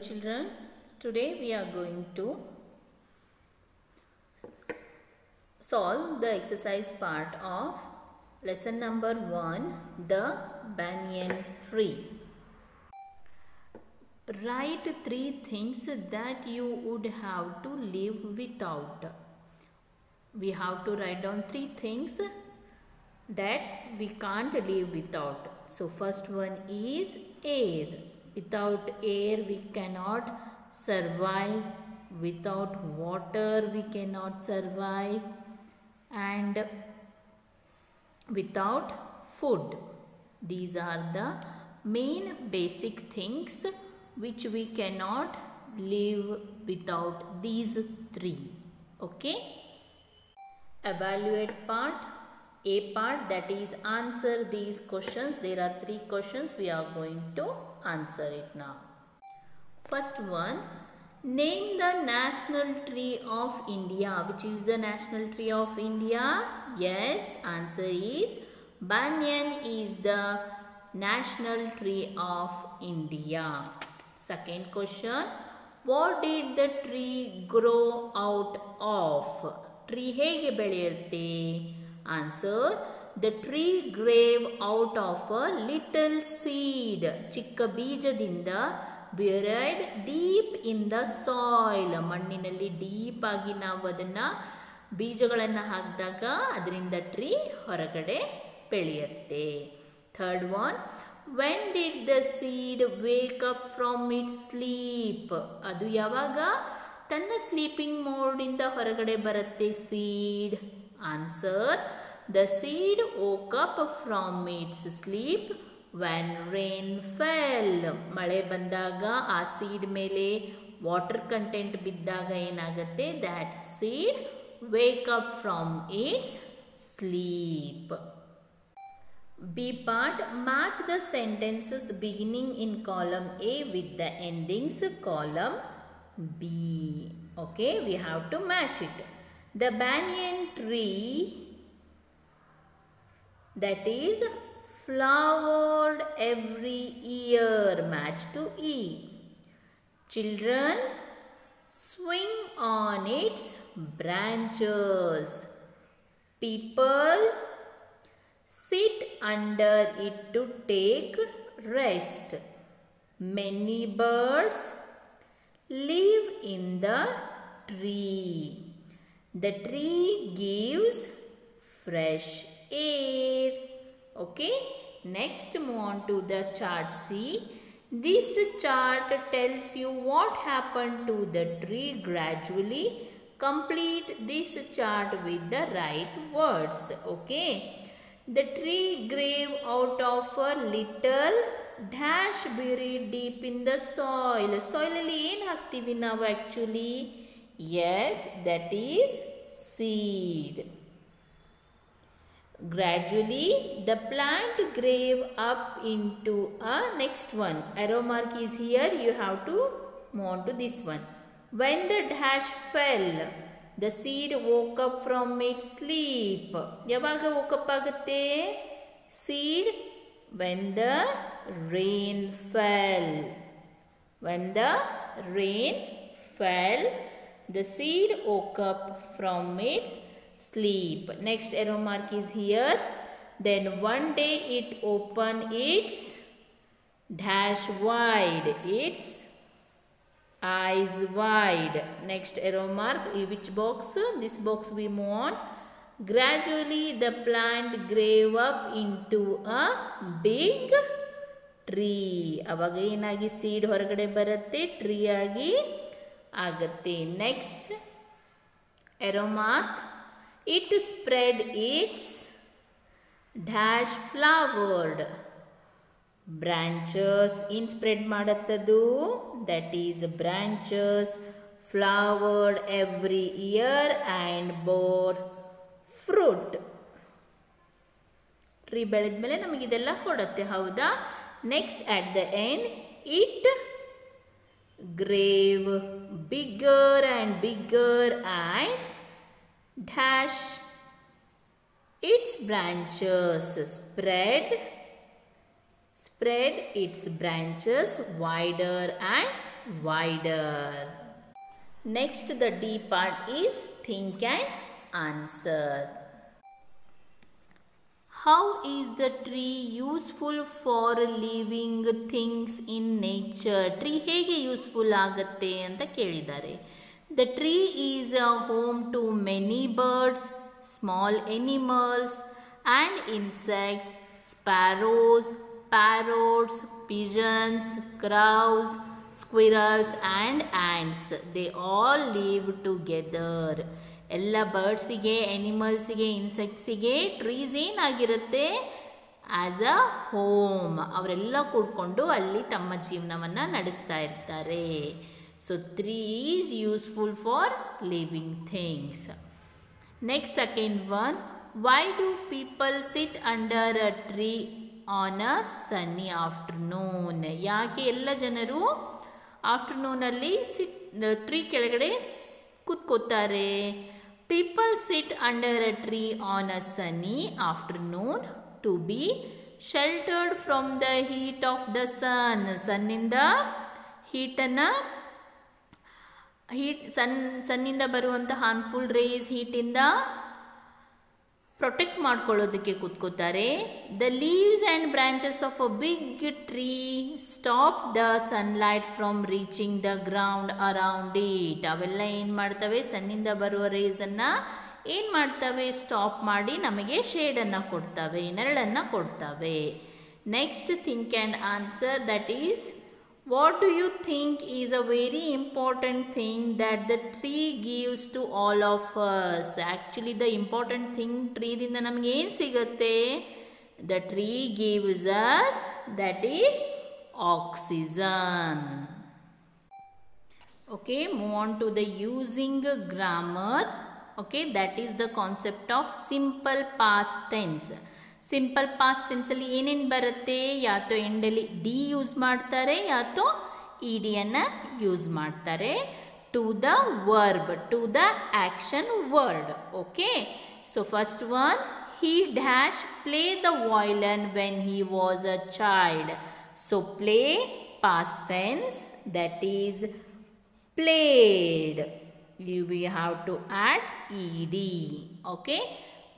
children, today we are going to solve the exercise part of lesson number 1, the banyan tree. Write 3 things that you would have to live without. We have to write down 3 things that we can't live without. So first one is air. Without air we cannot survive. Without water we cannot survive. And without food. These are the main basic things which we cannot live without these 3. Okay? Evaluate part. A part, that is answer these questions. There are 3 questions. We are going to answer it now. First one, name the national tree of India. Which is the national tree of India? Yes, answer is banyan is the national tree of India. Second question, what did the tree grow out of? Tree ಹೇಗೆ ಬೆಳೆಯುತ್ತೆ? Answer, the tree grew out of a little seed. ಚಿಕ್ಕ ಬೀಜದಿಂದ buried deep in the soil. ಮಣ್ಣಿನಲ್ಲಿ deep ಆಗಿ ನಾವು ಅದನ್ನು ಬೀಜಗಳನ್ನು ಹಾಕಿದಾಗ ಅದರಿಂದ ಟ್ರೀ ಹೊರಗಡೆ ಬೆಳೆಯುತ್ತೆ. Third one, when did the seed wake up from its sleep? ಅದು ಯಾವಾಗ ತನ್ನ ಸ್ಲೀಪಿಂಗ್ ಮೋಡಿಂದ ಹೊರಗಡೆ ಬರುತ್ತೆ seed? Answer, the seed woke up from its sleep when rain fell. ಮಳೆ ಬಂದಾಗ ಆ ಸೀಡ್ ಮೇಲೆ ವಾಟರ್ ಕಂಟೆಂಟ್ ಬಿದ್ದಾಗ ಏನಾಗುತ್ತೆ? that seed wake up from its sleep. B part, match the sentences beginning in column A with the endings column B. Okay, we have to match it. The banyan tree, that is flowered every year. Match to E. Children swing on its branches. People sit under it to take rest. Many birds live in the tree. The tree gives fresh air. Okay, next move on to the chart C. This chart tells you what happened to the tree gradually. Complete this chart with the right words. Okay, the tree grew out of a little dash buried deep in the soil. Soil alli ಏನು ಹಾಕ್ತೀವಿ ನಾವು actually? Yes, that is seed. Gradually the plant grew up into a next one. Arrow mark is here. You have to move on to this one. When the dash fell, the seed woke up from its sleep. ಯಾವಾಗ woke up ಆಗುತ್ತೆ seed? When the rain fell. When the rain fell, the seed woke up from its sleep. Next arrow mark is here. Then one day it opened its dash wide, its eyes wide. Next arrow mark, which box? This box we move on. Gradually the plant grew up into a big tree. ಅವಾಗ ಏನಾಗಿ seed ಹೊರಗಡೆ ಬರುತ್ತೆ, tree ಆಗಿ ಆಗುತ್ತೆ. Next arrow mark, it spread its dash flowered branches. in spread ಮಾಡುತ್ತದು, that is branches flowered every year and bore fruit. Tree ಬೆಳೆದ್ಮೇಲೆ ನಮಗಿದೆಲ್ಲ ಕೊಡುತ್ತೆ, ಹೌದಾ? Next at the end, it grew bigger and bigger and dash its branches spread its branches wider and wider. Next, the D part is think and answer. How is the tree useful for living things in nature? Tree ಹೇಗೆ useful ಆಗುತ್ತೆ ಅಂತ ಕೇಳಿದ್ದಾರೆ. The tree is a home to many birds, small animals and insects, sparrows, parrots, pigeons, crows, squirrels and ants. They all live together. ಎಲ್ಲ ಬರ್ಡ್ಸಿಗೆ, ಎನಿಮಲ್ಸಿಗೆ, ಇನ್ಸೆಕ್ಟ್ಸಿಗೆ trees ಏನಾಗಿರುತ್ತೆ? As a home. ಅವರೆಲ್ಲ ಕೂಡ್ಕೊಂಡು ಅಲ್ಲಿ ತಮ್ಮ ಜೀವನವನ್ನು ನಡೆಸ್ತಾ ಇರ್ತಾರೆ. So tree is useful for living things. Next second one, why do people sit under a tree on a Sunny afternoon? ಯಾಕೆ ಎಲ್ಲ ಜನರು ಆಫ್ಟರ್ನೂನಲ್ಲಿ ಟ್ರೀ ಕೆಳಗಡೆ ಕೂತ್ಕೋತಾರೆ? People sit under a tree on a sunny afternoon to be sheltered from the heat of the sun. ಸನ್ನಿಂದ ಸನ್ನಿಂದ ಬರುವಂಥ harmful race ಹೀಟಿಂದ protect ಮಾಡ್ಕೊಳ್ಳೋದಕ್ಕೆ ಕೂತ್ಕೋತಾರೆ. The leaves and branches of a big tree stop the sunlight from reaching the ground around it. ಅವೆಲ್ಲ ಏನು ಮಾಡ್ತವೆ? ಸನ್ನಿಂದ ಬರುವ ರೇಸನ್ನು ಏನು ಮಾಡ್ತವೆ? ಸ್ಟಾಪ್ ಮಾಡಿ ನಮಗೆ ಶೇಡನ್ನು ಕೊಡ್ತವೆ, ನೆರಳನ್ನು ಕೊಡ್ತವೆ. Next think and answer, that is what do you think is a very important thing that the tree gives to all of us? Actually the important thing tree dinda namage ಏನು ಸಿಗುತ್ತೆ? The tree gives us, that is oxygen. Okay, move on to the using grammar. Okay, that is the concept of simple past tense. Simple past ಟೆನ್ಸಲ್ಲಿ ಏನೇನು ಬರುತ್ತೆ? ಯಾತೋ ಎಂಡಲ್ಲಿ D use ಮಾಡ್ತಾರೆ, ಯಾತೋ E ಡಿಯನ್ನು ಯೂಸ್ ಮಾಡ್ತಾರೆ to the verb, to the action word. Okay, so first one, he dash play the violin when he was a child. So play past tense, that is played. We have to add ed. Okay,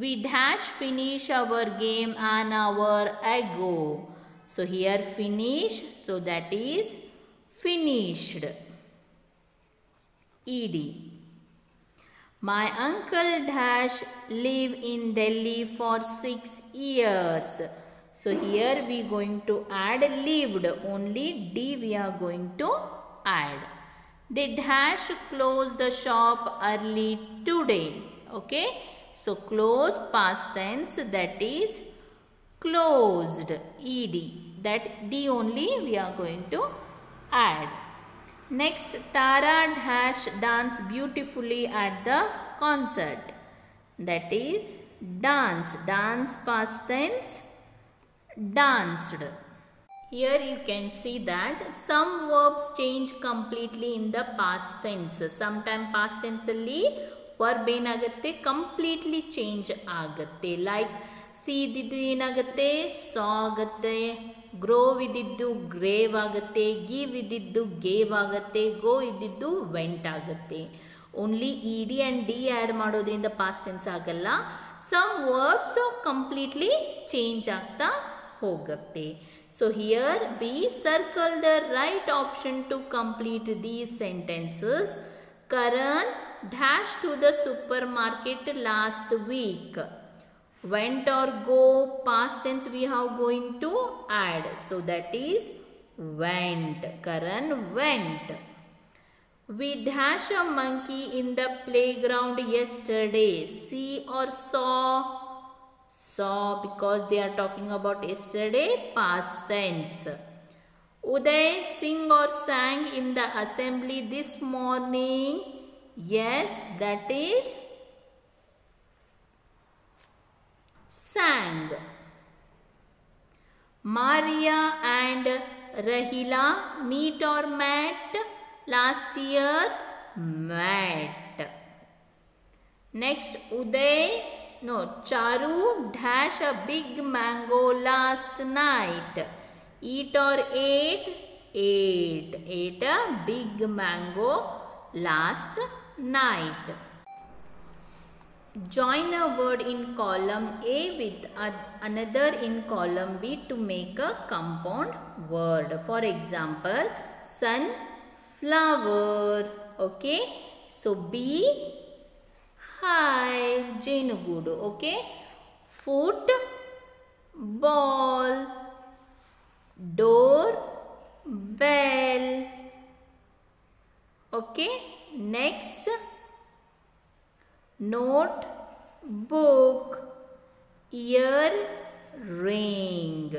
we dash finish our game an hour ago. So here finish, so that is finished. ed. My uncle dash live in Delhi for 6 years. So here we going to add lived, only D we are going to add. They dash close the shop early today. Okay, so close past tense, that is closed, ed. That D only we are going to add. Next, Tara dash dance beautifully at the concert. That is dance. Dance past tense, danced. Here you can see that some verbs change completely in the past tense. Sometime past tense alli verb ಏನಾಗುತ್ತೆ? Completely change ಆಗುತ್ತೆ. Like C ಇದ್ದಿದ್ದು ಏನಾಗುತ್ತೆ? ಸಾ ಆಗುತ್ತೆ. Grove ಇದ್ದಿದ್ದು grave ಆಗುತ್ತೆ. Give ಇದ್ದಿದ್ದು gave ಆಗುತ್ತೆ. ಗೋ ಇದ್ದಿದ್ದು ವೆಂಟ್ ಆಗುತ್ತೆ. Only E D and D add ಮಾಡೋದ್ರಿಂದ ಪಾಸ್ಟ್ ಟೆನ್ಸ್ ಆಗಲ್ಲ. ಸಮ್ ವರ್ಡ್ಸ್ ಕಂಪ್ಲೀಟ್ಲಿ ಚೇಂಜ್ ಆಗ್ತಾ ಹೋಗುತ್ತೆ. So here V circle the right option two complete these sentences. Karan dash to the supermarket last week. Went or go, past tense we have going to add. So that is went. Karan went. We dash a monkey in the playground yesterday. See or saw? Saw, because they are talking about yesterday, past tense. Uday sing or sang in the assembly this morning. Yes, that is sang. Maria and Rahila meet or met last year? Met. Next, Charu dash a big mango last night. Eat or ate? ate a big mango last night. Join a word in column A with another in column B to make a compound word. For example, sunflower. Okay. So B, hive, Jenugudu. Okay. Foot, ball. Door, bell. Okay. Next, note, book, ear, ring.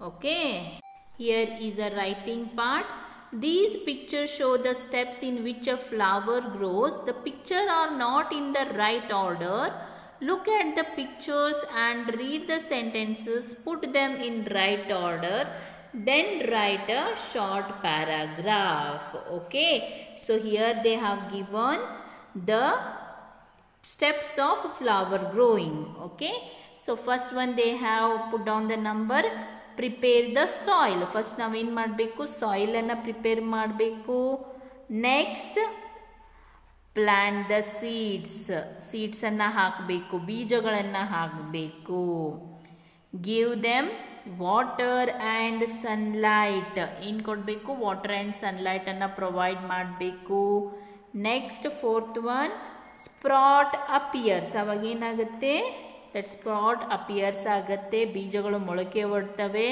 Okay. Here is a writing part. These pictures show the steps in which a flower grows. The pictures are not in the right order. Look at the pictures and read the sentences. Put them in right order. Then write a short paragraph. Okay. So here they have given the steps of flower growing. Okay. So first one they have put down the number. Prepare the soil. First ನಾವು ಏನು ಮಾಡಬೇಕು, soil ಅನ್ನು prepare ಮಾಡಬೇಕು. Next plant the seeds ಅನ್ನು ಹಾಕಬೇಕು, ಬೀಜಗಳನ್ನು ಹಾಕಬೇಕು. Give them water and sunlight. ಏನು ಕೊಡಬೇಕು, ವಾಟರ್ ಆ್ಯಂಡ್ ಸನ್ಲೈಟ್ ಅನ್ನು ಪ್ರೊವೈಡ್ ಮಾಡಬೇಕು. Next fourth one, sprout appears. ಅವಾಗ ಏನಾಗುತ್ತೆ, ದಟ್ ಸ್ಪ್ರಾಟ್ ಅಪಿಯರ್ಸ್ ಆಗುತ್ತೆ, ಬೀಜಗಳು ಮೊಳಕೆ ಹೊಡ್ತವೆ.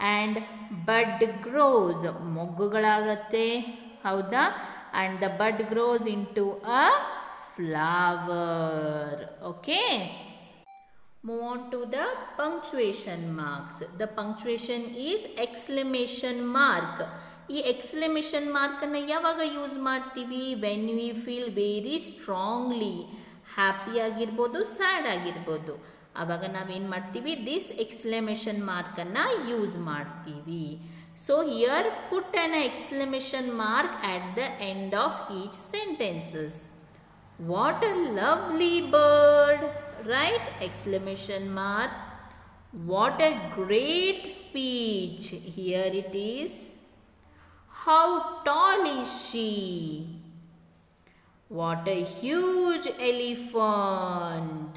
ಆ್ಯಂಡ್ ಬಡ್ ಗ್ರೋಸ್, ಮೊಗ್ಗುಗಳಾಗತ್ತೆ, ಹೌದಾ. And the bud grows into a flower. Okay. Move on to the punctuation marks. The punctuation is exclamation mark. ಈ ಎಕ್ಸ್ಕ್ಲಮೇಷನ್ ಮಾರ್ಕನ್ನು ಯಾವಾಗ ಯೂಸ್ ಮಾಡ್ತೀವಿ, when we feel very strongly, happy ಆಗಿರ್ಬೋದು, ಸ್ಯಾಡ್ ಆಗಿರ್ಬೋದು, ಆವಾಗ ನಾವೇನು ಮಾಡ್ತೀವಿ, ದಿಸ್ ಎಕ್ಸ್ಕ್ಲಮೇಷನ್ ಮಾರ್ಕನ್ನು ಯೂಸ್ ಮಾಡ್ತೀವಿ. So here put an exclamation mark at the end of each sentences. What a lovely bird, right? Exclamation mark. What a great speech. Here it is. How tall is she? What a huge elephant.